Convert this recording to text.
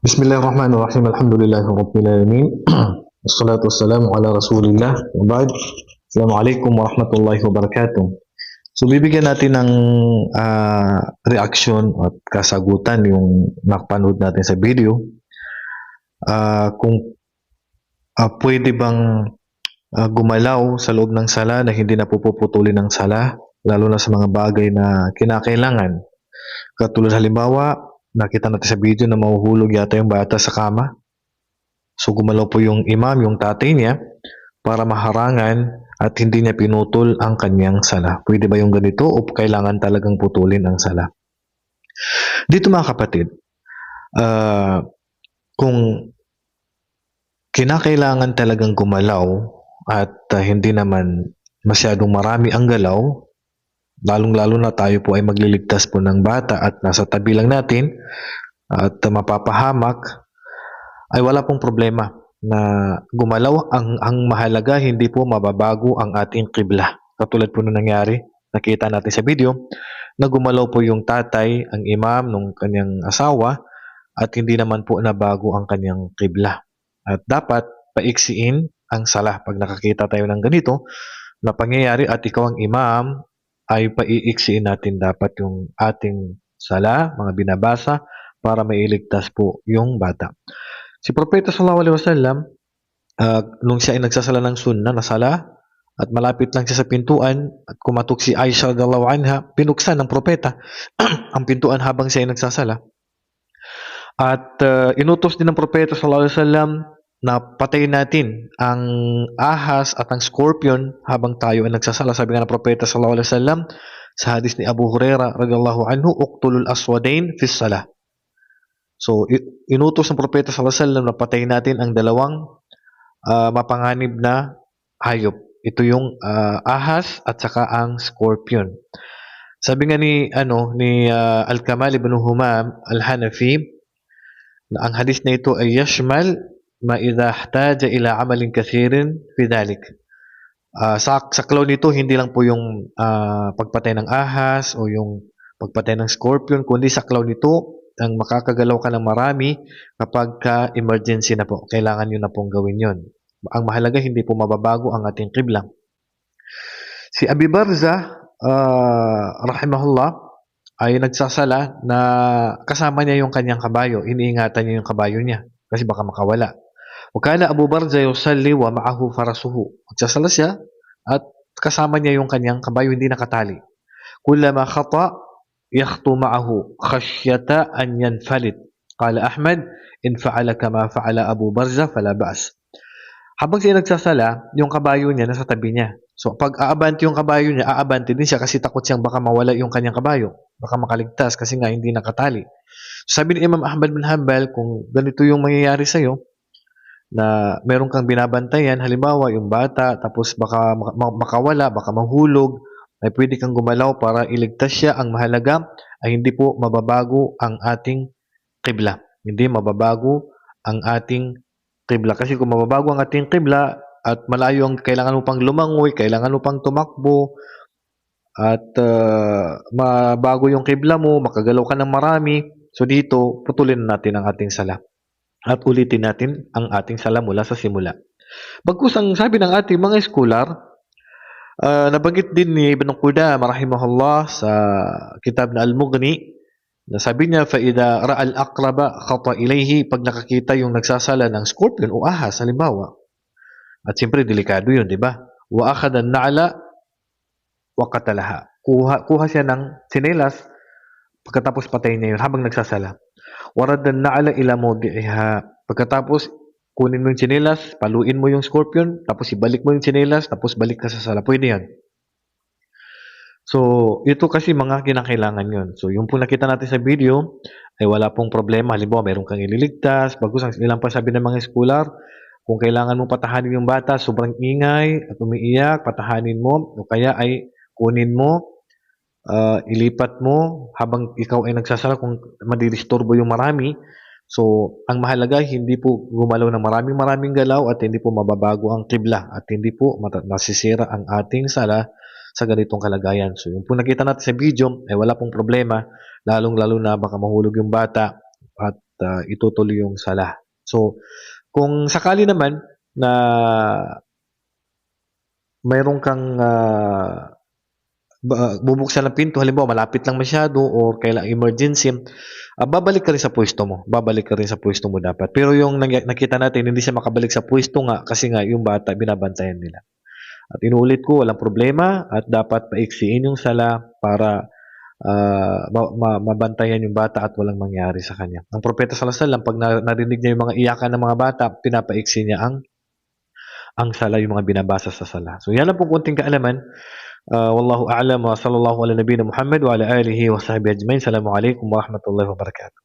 Bismillahirrahmanirrahim. Alhamdulillahirabbil alamin. Wassalatu wassalamu ala Rasulillah. Wa ba'd. Assalamualaikum warahmatullahi wabarakatuh. So bibigyan natin ng reaksyon at kasagutan yung napanood natin sa video. Kung pwede bang gumalaw sa loob ng sala na hindi na puputulin ng sala, lalo na sa mga bagay na kinakailangan. Katulad halimbawa, nakita natin sa video na mahuhulog yata yung bata sa kama. So gumalaw po yung imam, yung tatay niya, para maharangan at hindi niya pinutol ang kanyang sala. Pwede ba yung ganito o kailangan talagang putulin ang sala? Dito mga kapatid, kung kinakailangan talagang gumalaw at hindi naman masyadong marami ang galaw, lalong-lalo na tayo po ay magliligtas po ng bata at nasa tabi lang natin at mapapahamak, ay wala pong problema na gumalaw. Ang mahalaga, hindi po mababago ang ating qibla. Katulad po nung nangyari, nakita natin sa video, na gumalaw po yung tatay, ang imam ng kanyang asawa, at hindi naman po nabago ang kanyang qibla. At dapat paiksiin ang sala. Pag nakakita tayo ng ganito na pangyayari at ikaw ang imam, ay paiiksiin natin dapat yung ating sala, mga binabasa, para mailigtas po yung bata. Si Propeta sallallahu alaihi wasallam, nung siya ay nagsasala ng sunnah na sala, at malapit lang siya sa pintuan, at kumatok si Aisha radhiyallahu anha, pinuksan ng propeta ang pintuan habang siya ay nagsasala. At inutos din ng Propeta sallallahu alaihi wasallam na patayin natin ang ahas at ang scorpion habang tayo ay nagsasala. Sabi nga ng Propeta sallallahu alaihi wasallam sa hadis ni Abu Hurairah radhiyallahu anhu, uqtulul aswadain fi shalah. So inutos ng Propeta sallallahu alaihi wasallam na patayin natin ang dalawang mapanganib na hayop. Ito yung ahas at saka ang scorpion. Sabi nga ni Al-Kamal ibn Humam Al-Hanafi na ang hadis na ito ay yashmal ma idha ihtaja ila amalin kathirin fi dhalik. Saklaw nito hindi lang po yung pagpatay ng ahas o yung pagpatay ng scorpion, kundi saklaw nito ang makakagalaw ka ng marami kapag emergency na po. Kailangan nyo na pong gawin yon. Ang mahalaga, hindi po mababago ang ating qibla. Si Abi Barza, rahimahullah, ay nagsasala na kasama niya yung kanyang kabayo. Iniingatan niya yung kabayo niya kasi baka makawala. Wakala Abu Barza yusalli wa ma'ahu farasuhu. Magsasala siya at kasama niya yung kanyang kabayo, hindi nakatali. Kullama khata yakhtu ma'ahu khashyata an yanfalit. Qala Ahmad, in fa'ala kama fa'ala Abu Barza fala ba's. Habang siya nagsasala, yung kabayo niya nasa tabi niya. So pag aabante yung kabayo niya, aabante din siya kasi takot siyang baka mawala yung kanyang kabayo. Baka makaligtas kasi nga hindi nakatali. So, sabi ni Imam Ahmad bin Hanbal, kung ganito yung mangyayari sa'yo, na meron kang binabantayan, halimbawa yung bata, tapos baka makawala, baka mahulog, ay pwede kang gumalaw para iligtas siya. Ang mahalaga ay hindi po mababago ang ating qibla. Hindi mababago ang ating qibla. Kasi kung mababago ang ating qibla at malayo ang kailangan mo pang lumangoy, kailangan mo pang tumakbo, at mabago yung qibla mo, makagalaw ka ng marami, so dito, putulin natin ang ating sala. At ulitin natin ang ating sala mula sa simula. Bagkus ang sabi ng ating mga scholar, nabanggit din ni Ibn Qudamah rahimahullah sa kitab na Al-Mughni, na sabi niya, فَإِذَا رَأَى الْأَقْرَبَ خَطَى إِلَيْهِ, pag nakakita yung nagsasala ng scorpion o ahas, halimbawa. At siyempre, delikado yun, di ba? وَأَخَذَ النَّعْلَ وَقَتَلَهَا. Kuha siya ng sinelas, pagkatapos patayin niya yun habang nagsasala. وَرَدَّ النَّعْلَ إِلَى مَوْضِعِهَا. Pagkatapos, kunin mo yung sinelas, paluin mo yung scorpion, tapos ibalik mo yung sinelas, tapos balik ka sa sala. Pwede yan. So, ito kasi mga kinakailangan yun. So, yung po nakita natin sa video, ay wala pong problema. Halimbawa, mayroon kang ililigtas. Bagus ang ilang pa sabi ng mga scholar, kung kailangan mo patahanin yung bata, sobrang ingay at umiiyak, patahanin mo. O kaya ay kunin mo, ilipat mo habang ikaw ay nagsasala kung madilistorbo yung marami. So, ang mahalaga, hindi po gumalaw ng maraming galaw at hindi po mababago ang qibla at hindi po masisira ang ating sala sa ganitong kalagayan. So, yung po nakita natin sa video, ay wala pong problema, lalong-lalo na baka mahulog yung bata at itutuloy yung sala. So, kung sakali naman na mayroon kang bubuksan ng pinto, halimbawa malapit lang masyado or kailang emergency, babalik ka rin sa pwesto mo. Babalik ka rin sa pwesto mo dapat. Pero yung nakita natin, hindi siya makabalik sa pwesto nga kasi nga yung bata binabantayan nila. At inuulit ko, walang problema at dapat paiksiin yung sala para mabantayan yung bata at walang mangyari sa kanya. Ang propeta sallallahu alaihi wasallam, pag narinig niya yung mga iyakan ng mga bata, pinapaiksi niya ang sala, yung mga binabasa sa sala. So yan lang po kunting kaalaman. Wallahu a'lam wa sallallahu ala nabiyina Muhammad wa ala alihi wa sahbihi ajma'in. Assalamu alaikum wa rahmatullahi wa barakatuh.